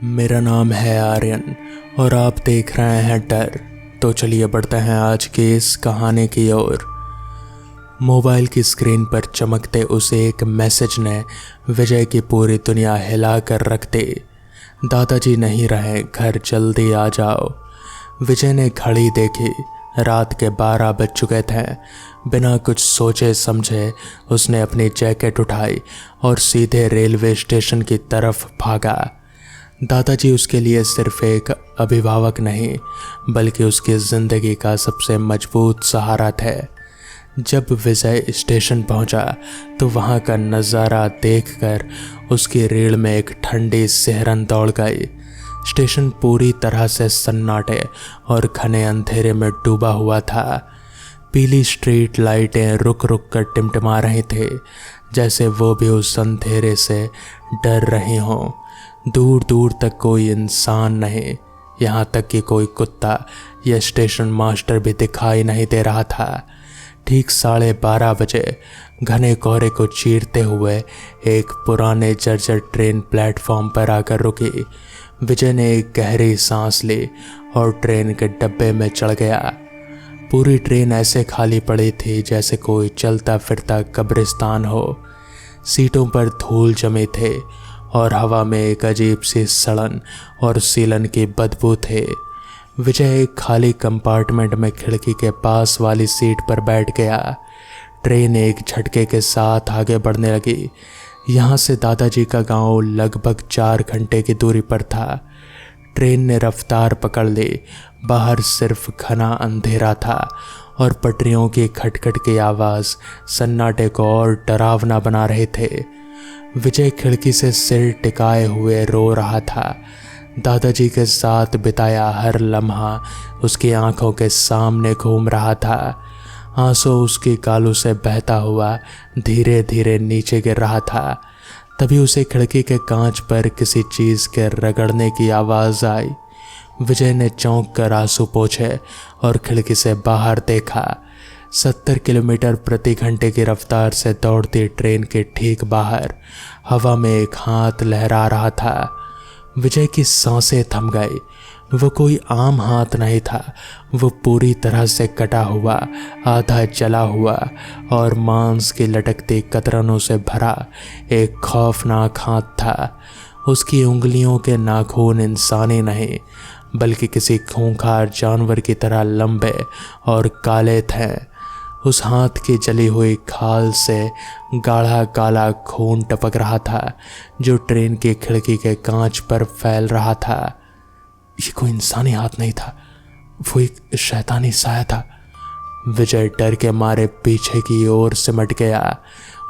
मेरा नाम है आर्यन और आप देख रहे हैं डर। तो चलिए बढ़ते हैं आज की इस कहानी की ओर। मोबाइल की स्क्रीन पर चमकते उस एक मैसेज ने विजय की पूरी दुनिया हिला कर रख दी। दादाजी नहीं रहे, घर जल्दी आ जाओ। विजय ने घड़ी देखी, रात के 12 बज चुके थे। बिना कुछ सोचे समझे उसने अपनी जैकेट उठाई और सीधे रेलवे स्टेशन की तरफ भागा। दादाजी उसके लिए सिर्फ एक अभिभावक नहीं बल्कि उसकी ज़िंदगी का सबसे मजबूत सहारा थे। जब विजय स्टेशन पहुंचा तो वहां का नज़ारा देखकर उसकी रीढ़ में एक ठंडी सिहरन दौड़ गई। स्टेशन पूरी तरह से सन्नाटे और घने अंधेरे में डूबा हुआ था। पीली स्ट्रीट लाइटें रुक रुक कर टिमटिमा रही थी, जैसे वो भी उस अंधेरे से डर रही हों। दूर दूर तक कोई इंसान नहीं, यहाँ तक कि कोई कुत्ता या स्टेशन मास्टर भी दिखाई नहीं दे रहा था। ठीक 12:30 बजे घने कोहरे को चीरते हुए एक पुराने जर्जर ट्रेन प्लेटफॉर्म पर आकर रुकी। विजय ने एक गहरी सांस ली और ट्रेन के डब्बे में चढ़ गया। पूरी ट्रेन ऐसे खाली पड़ी थी जैसे कोई चलता फिरता कब्रिस्तान हो। सीटों पर धूल जमे थे और हवा में एक अजीब सी सड़न और सीलन की बदबू थे। विजय एक खाली कंपार्टमेंट में खिड़की के पास वाली सीट पर बैठ गया। ट्रेन एक झटके के साथ आगे बढ़ने लगी। यहाँ से दादाजी का गांव लगभग 4 घंटे की दूरी पर था। ट्रेन ने रफ्तार पकड़ ली। बाहर सिर्फ घना अंधेरा था और पटरियों की खटखट की आवाज़ सन्नाटे को और डरावना बना रहे थे। विजय खिड़की से सिर टिकाए हुए रो रहा था। दादाजी के साथ बिताया हर लम्हा उसकी आंखों के सामने घूम रहा था। आंसू उसकी गालों से बहता हुआ धीरे धीरे नीचे गिर रहा था। तभी उसे खिड़की के कांच पर किसी चीज़ के रगड़ने की आवाज़ आई। विजय ने चौंक कर आंसू पोंछे और खिड़की से बाहर देखा। 70 किलोमीटर प्रति घंटे की रफ्तार से दौड़ती ट्रेन के ठीक बाहर हवा में एक हाथ लहरा रहा था। विजय की सांसें थम गई। वो कोई आम हाथ नहीं था, वो पूरी तरह से कटा हुआ, आधा जला हुआ और मांस की लटकती कतरनों से भरा एक खौफनाक हाथ था। उसकी उंगलियों के नाखून इंसानी नहीं बल्कि किसी खूंखार जानवर की तरह लंबे और काले थे। उस हाथ की जली हुई खाल से गाढ़ा काला खून टपक रहा था जो ट्रेन की खिड़की के कांच पर फैल रहा था। ये कोई इंसानी हाथ नहीं था, वो एक शैतानी साया था। विजय डर के मारे पीछे की ओर सिमट गया।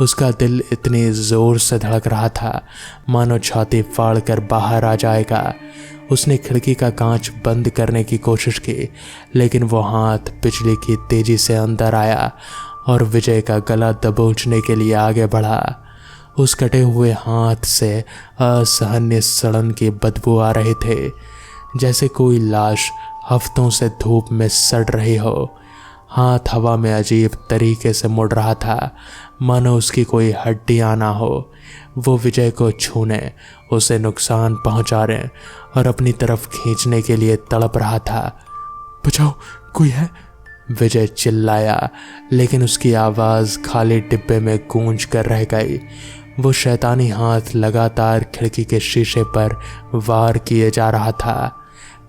उसका दिल इतनी जोर से धड़क रहा था मानो छाती फाड़कर बाहर आ जाएगा। उसने खिड़की का कांच बंद करने की कोशिश की, लेकिन वो हाथ बिजली की तेजी से अंदर आया और विजय का गला दबोचने के लिए आगे बढ़ा। उस कटे हुए हाथ से असहनीय सड़न की बदबू आ रही थे, जैसे कोई लाश हफ्तों से धूप में सड़ रही हो। हाथ हवा में अजीब तरीके से मुड़ रहा था मानो उसकी कोई हड्डियां ना हो। वो विजय को छूने, उसे नुकसान पहुंचाने और अपनी तरफ खींचने के लिए तड़प रहा था। बचाओ, कोई है? विजय चिल्लाया, लेकिन उसकी आवाज़ खाली डिब्बे में गूंज कर रह गई। वो शैतानी हाथ लगातार खिड़की के शीशे पर वार किए जा रहा था।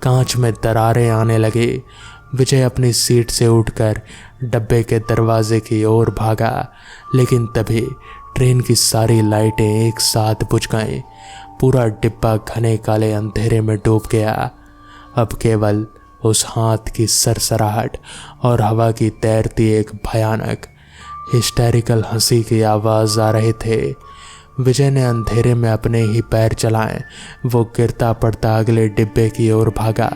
कांच में दरारें आने लगी। विजय अपनी सीट से उठकर डब्बे के दरवाजे की ओर भागा, लेकिन तभी ट्रेन की सारी लाइटें एक साथ बुझ गईं। पूरा डिब्बा घने काले अंधेरे में डूब गया। अब केवल उस हाथ की सरसराहट और हवा की तैरती एक भयानक हिस्टेरिकल हंसी की आवाज़ आ रहे थे। विजय ने अंधेरे में अपने ही पैर चलाए। वो गिरता पड़ता अगले डिब्बे की ओर भागा।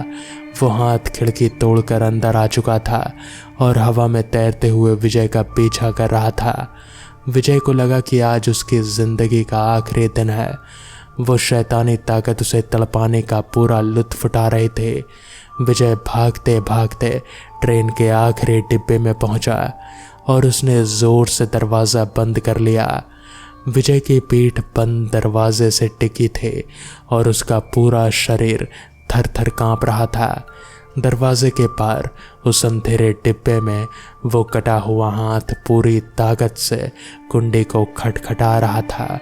वो हाथ खिड़की तोड़कर अंदर आ चुका था और हवा में तैरते हुए विजय का पीछा कर रहा था। विजय को लगा कि आज उसकी ज़िंदगी का आखिरी दिन है। वो शैतानी ताकत उसे तड़पाने का पूरा लुत्फ उठा रहे थे। विजय भागते भागते ट्रेन के आखिरी डिब्बे में पहुंचा और उसने ज़ोर से दरवाज़ा बंद कर लिया। विजय की पीठ बंद दरवाजे से टिकी थी और उसका पूरा शरीर थर थर कांप रहा था। दरवाजे के पार उस अंधेरे डिब्बे में वो कटा हुआ हाथ पूरी ताकत से कुंडी को खटखटा रहा था।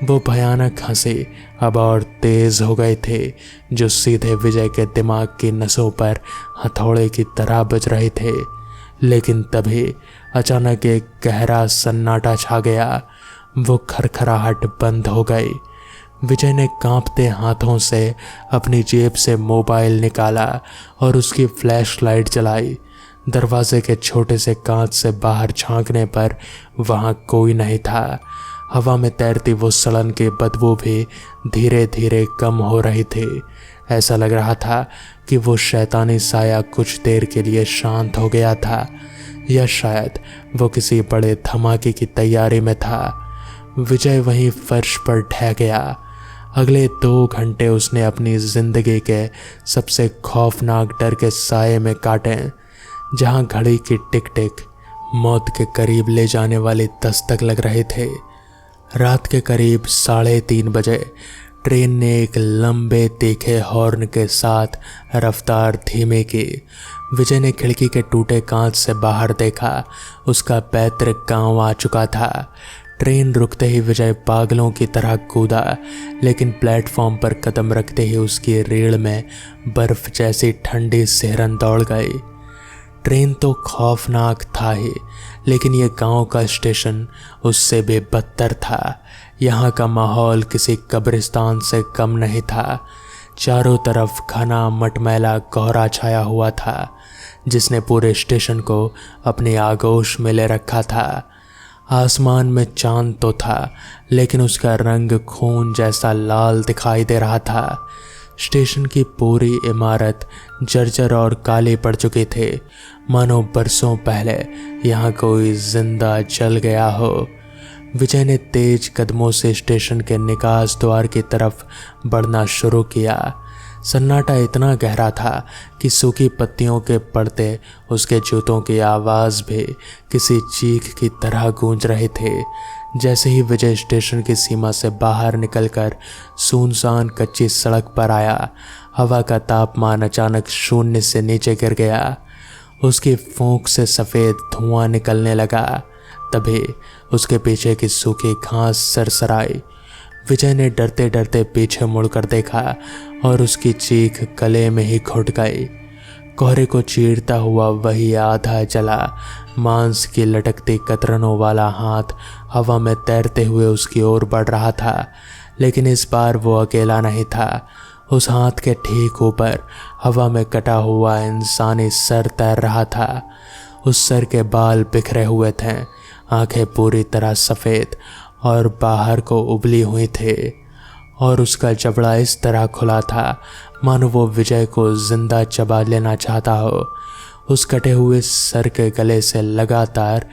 वो भयानक हंसी अब और तेज हो गई थी, जो सीधे विजय के दिमाग की नसों पर हथौड़े की तरह बज रहे थे। लेकिन तभी अचानक एक गहरा सन्नाटा छा गया। वो खरखराहट बंद हो गई। विजय ने कांपते हाथों से अपनी जेब से मोबाइल निकाला और उसकी फ्लैशलाइट जलाई। दरवाजे के छोटे से कांच से बाहर झांकने पर वहां कोई नहीं था। हवा में तैरती वो सड़न की बदबू भी धीरे धीरे कम हो रही थी। ऐसा लग रहा था कि वो शैतानी साया कुछ देर के लिए शांत हो गया था, या शायद वो किसी बड़े धमाके की तैयारी में था। विजय वहीं फर्श पर ढह गया। अगले 2 घंटे उसने अपनी जिंदगी के सबसे खौफनाक डर के साये में काटे, जहां घड़ी की टिक टिक मौत के करीब ले जाने वाली दस्तक लग रहे थे। रात के करीब 3:30 बजे ट्रेन ने एक लंबे तीखे हॉर्न के साथ रफ्तार धीमे की। विजय ने खिड़की के टूटे कांच से बाहर देखा। उसका पैतृक गांव आ चुका था। ट्रेन रुकते ही विजय पागलों की तरह कूदा, लेकिन प्लेटफॉर्म पर कदम रखते ही उसकी रीढ़ में बर्फ जैसी ठंडी सिहरन दौड़ गई। ट्रेन तो खौफनाक था ही, लेकिन यह गांव का स्टेशन उससे भी बदतर था। यहाँ का माहौल किसी कब्रिस्तान से कम नहीं था। चारों तरफ घना मटमैला कोहरा छाया हुआ था, जिसने पूरे स्टेशन को अपनी आगोश में ले रखा था। आसमान में चांद तो था, लेकिन उसका रंग खून जैसा लाल दिखाई दे रहा था। स्टेशन की पूरी इमारत जर्जर और काली पड़ चुकी थी, मानो बरसों पहले यहाँ कोई जिंदा जल गया हो। विजय ने तेज कदमों से स्टेशन के निकास द्वार की तरफ बढ़ना शुरू किया। सन्नाटा इतना गहरा था कि सूखी पत्तियों के पड़ते उसके जूतों की आवाज़ भी किसी चीख की तरह गूंज रहे थे। जैसे ही विजय स्टेशन की सीमा से बाहर निकलकर सुनसान कच्ची सड़क पर आया, हवा का तापमान अचानक 0 से नीचे गिर गया। उसकी फूंक से सफ़ेद धुआं निकलने लगा। तभी उसके पीछे की सूखी घास सरसराई। विजय ने डरते डरते पीछे मुड़कर देखा और उसकी चीख गले में ही घुट गई। कोहरे को चीरता हुआ वही आधा जला मांस की लटकती कतरनों वाला हाथ हवा में तैरते हुए उसकी ओर बढ़ रहा था। लेकिन इस बार वो अकेला नहीं था। उस हाथ के ठीक ऊपर हवा में कटा हुआ इंसानी सर तैर रहा था। उस सर के बाल बिखरे हुए थे, आंखें पूरी तरह सफ़ेद और बाहर को उबली हुई थी, और उसका जबड़ा इस तरह खुला था मानो वो विजय को जिंदा चबा लेना चाहता हो। उस कटे हुए सर के गले से लगातार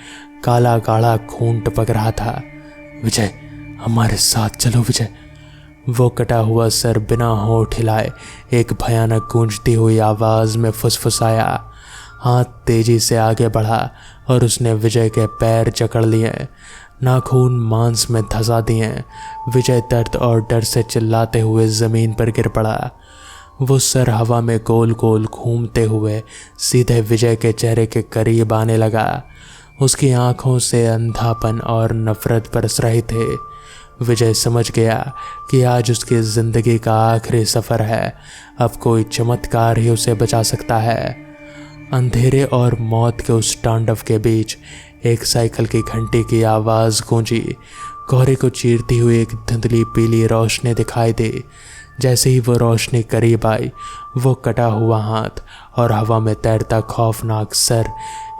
काला गाढ़ा खून टपक रहा था। विजय, हमारे साथ चलो विजय। वो कटा हुआ सर बिना होठ हिलाए एक भयानक गूंजती हुई आवाज़ में फुसफुसाया। हाथ तेजी से आगे बढ़ा और उसने विजय के पैर जकड़ लिए, नाखून मांस में धंसा दिए। विजय दर्द और डर से चिल्लाते हुए ज़मीन पर गिर पड़ा। वो सर हवा में गोल गोल घूमते हुए सीधे विजय के चेहरे के करीब आने लगा। उसकी आंखों से अंधापन और नफरत बरस रहे थे। विजय समझ गया कि आज उसकी ज़िंदगी का आखिरी सफ़र है। अब कोई चमत्कार ही उसे बचा सकता है। अंधेरे और मौत के उस तांडव के बीच एक साइकिल की घंटी की आवाज़ गूंजी। कोहरे को चीरती हुई एक धुंधली पीली रोशनी दिखाई दी। जैसे ही वो रोशनी करीब आई, वो कटा हुआ हाथ और हवा में तैरता खौफनाक सर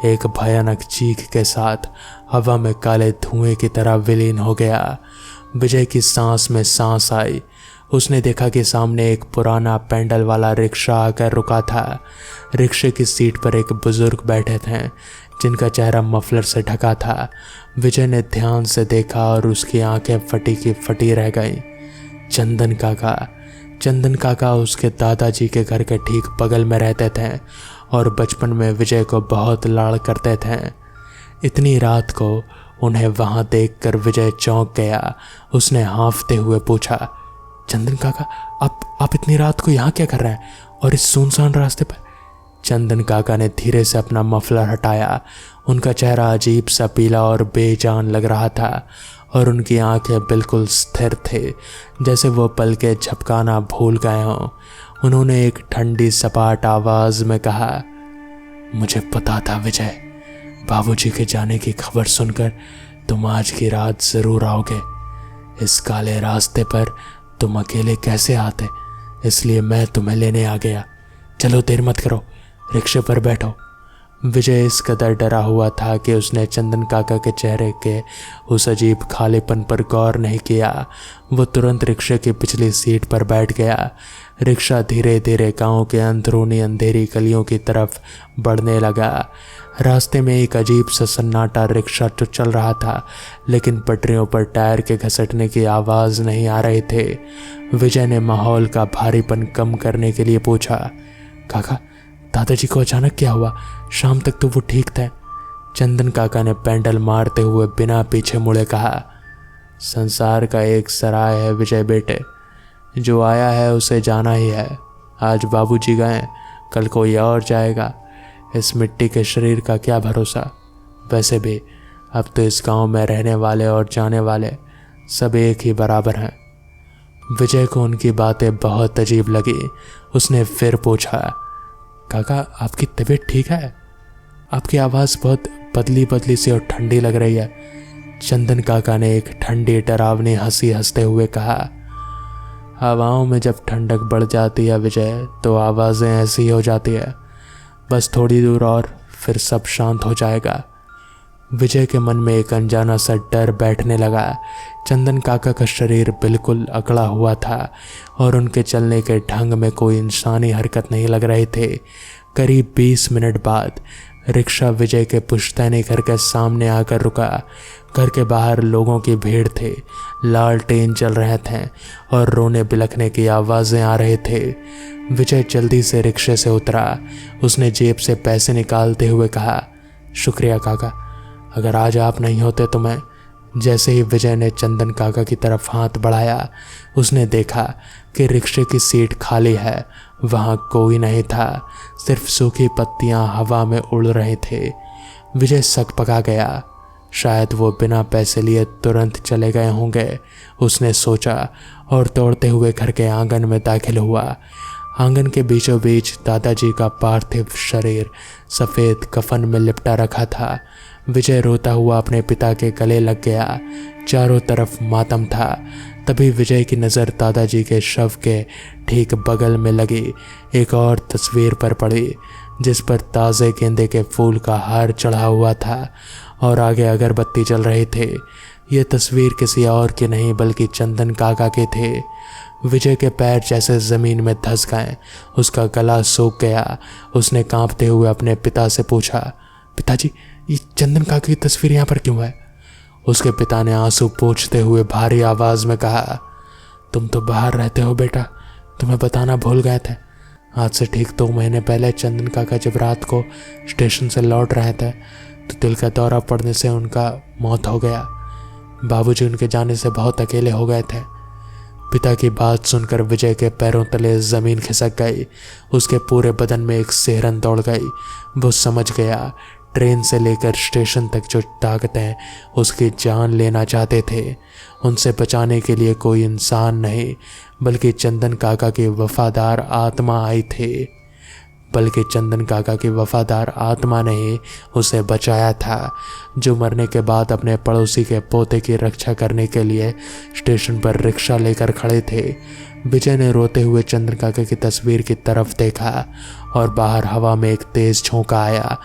एक भयानक चीख के साथ हवा में काले धुएं की तरह विलीन हो गया। विजय की सांस में सांस आई। उसने देखा कि सामने एक पुराना पैंडल वाला रिक्शा आकर रुका था। रिक्शे की सीट पर एक बुजुर्ग बैठे थे, जिनका चेहरा मफलर से ढका था। विजय ने ध्यान से देखा और उसकी आंखें फटी की फटी रह गईं। चंदन काका उसके दादाजी के घर के ठीक बगल में रहते थे और बचपन में विजय को बहुत लाड़ करते थे। इतनी रात को उन्हें वहां देखकर विजय चौंक गया। उसने हाँफते हुए पूछा, चंदन काका, आप इतनी रात को यहाँ क्या कर रहे हैं और इस सुनसान रास्ते पर? चंदन काका ने धीरे से अपना मफलर हटाया। उनका चेहरा अजीब सा पीला और बेजान लग रहा था और उनकी आंखें बिल्कुल स्थिर थे, जैसे वो पल के झपकाना भूल गए हों। उन्होंने एक ठंडी सपाट आवाज में कहा, मुझे पता था विजय, बाबूजी के जाने की खबर सुनकर तुम आज की रात जरूर आओगे। इस काले रास्ते पर तुम अकेले कैसे आते, इसलिए मैं तुम्हें लेने आ गया। चलो देर मत करो, रिक्शे पर बैठो। विजय इस कदर डरा हुआ था कि उसने चंदन काका के चेहरे के उस अजीब खालीपन पर गौर नहीं किया। वो तुरंत रिक्शे की पिछली सीट पर बैठ गया। रिक्शा धीरे धीरे गांव के अंदरूनी अंधेरी गलियों की तरफ बढ़ने लगा। रास्ते में एक अजीब सा सन्नाटा रिक्शा तो चल रहा था, लेकिन पटरियों पर टायर के घसटने की आवाज़ नहीं आ रहे थे। विजय ने माहौल का भारीपन कम करने के लिए पूछा, काका, दादाजी को अचानक क्या हुआ? शाम तक तो वो ठीक थे। चंदन काका ने पेंडल मारते हुए बिना पीछे मुड़े कहा, संसार का एक सराय है विजय बेटे, जो आया है उसे जाना ही है। आज बाबूजी गए, कल कोई और जाएगा। इस मिट्टी के शरीर का क्या भरोसा। वैसे भी अब तो इस गांव में रहने वाले और जाने वाले सब एक ही बराबर हैं। विजय को उनकी बातें बहुत अजीब लगी। उसने फिर पूछा, काका, आपकी तबीयत ठीक है? आपकी आवाज़ बहुत बदली बदली सी और ठंडी लग रही है। चंदन काका ने एक ठंडी डरावनी हंसी हंसते हुए कहा, हवाओं में जब ठंडक बढ़ जाती है विजय, तो आवाज़ें ऐसी हो जाती है। बस थोड़ी दूर और फिर सब शांत हो जाएगा। विजय के मन में एक अनजाना सा डर बैठने लगा। चंदन काका का शरीर बिल्कुल अकड़ा हुआ था और उनके चलने के ढंग में कोई इंसानी हरकत नहीं लग रहे थे। करीब 20 मिनट बाद रिक्शा विजय के पुश्तैनी घर के सामने आकर रुका। घर के बाहर लोगों की भीड़ थे, लालटेन जल रहे थे और रोने बिलखने की आवाज़ें आ रहे थे। विजय जल्दी से रिक्शे से उतरा। उसने जेब से पैसे निकालते हुए कहा, शुक्रिया काका, अगर आज आप नहीं होते तो मैं। जैसे ही विजय ने चंदन काका की तरफ हाथ बढ़ाया, उसने देखा कि रिक्शे की सीट खाली है। वहाँ कोई नहीं था, सिर्फ सूखी पत्तियाँ हवा में उड़ रहे थे। विजय सकपका गया। शायद वो बिना पैसे लिए तुरंत चले गए होंगे, उसने सोचा और दौड़ते हुए घर के आंगन में दाखिल हुआ। आंगन के बीचों बीच दादाजी का पार्थिव शरीर सफ़ेद कफन में लिपटा रखा था। विजय रोता हुआ अपने पिता के गले लग गया। चारों तरफ मातम था। तभी विजय की नज़र दादाजी के शव के ठीक बगल में लगी एक और तस्वीर पर पड़ी, जिस पर ताज़े गेंदे के फूल का हार चढ़ा हुआ था और आगे अगरबत्ती जल रहे थे। ये तस्वीर किसी और की नहीं बल्कि चंदन काका के थे। विजय के पैर जैसे ज़मीन में धंस गए। उसका गला सूख गया। उसने कांपते हुए अपने पिता से पूछा, पिताजी, ये चंदन काका की तस्वीर यहाँ पर क्यों है? उसके पिता ने आंसू पोंछते हुए भारी आवाज़ में कहा, तुम तो बाहर रहते हो बेटा, तुम्हें बताना भूल गए थे। आज से ठीक 2 महीने पहले चंदन काका जब रात को स्टेशन से लौट रहे थे तो दिल का दौरा पड़ने से उनका मौत हो गया। बाबूजी उनके जाने से बहुत अकेले हो गए थे। पिता की बात सुनकर विजय के पैरों तले ज़मीन खिसक गई। उसके पूरे बदन में एक सिहरन दौड़ गई। वो समझ गया, ट्रेन से लेकर स्टेशन तक जो ताकतें उसकी जान लेना चाहते थे, उनसे बचाने के लिए कोई इंसान नहीं बल्कि चंदन काका की वफादार आत्मा आई थी। बल्कि चंदन काका की वफादार आत्मा ने ही उसे बचाया था, जो मरने के बाद अपने पड़ोसी के पोते की रक्षा करने के लिए स्टेशन पर रिक्शा लेकर खड़े थे। विजय ने रोते हुए चंदन काका की तस्वीर की तरफ देखा और बाहर हवा में एक तेज झोंका आया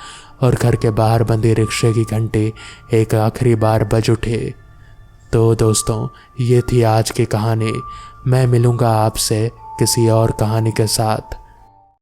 और घर के बाहर बंदी रिक्शे की घंटी एक आखिरी बार बज उठी। तो दोस्तों, ये थी आज की कहानी। मैं मिलूँगा आपसे किसी और कहानी के साथ।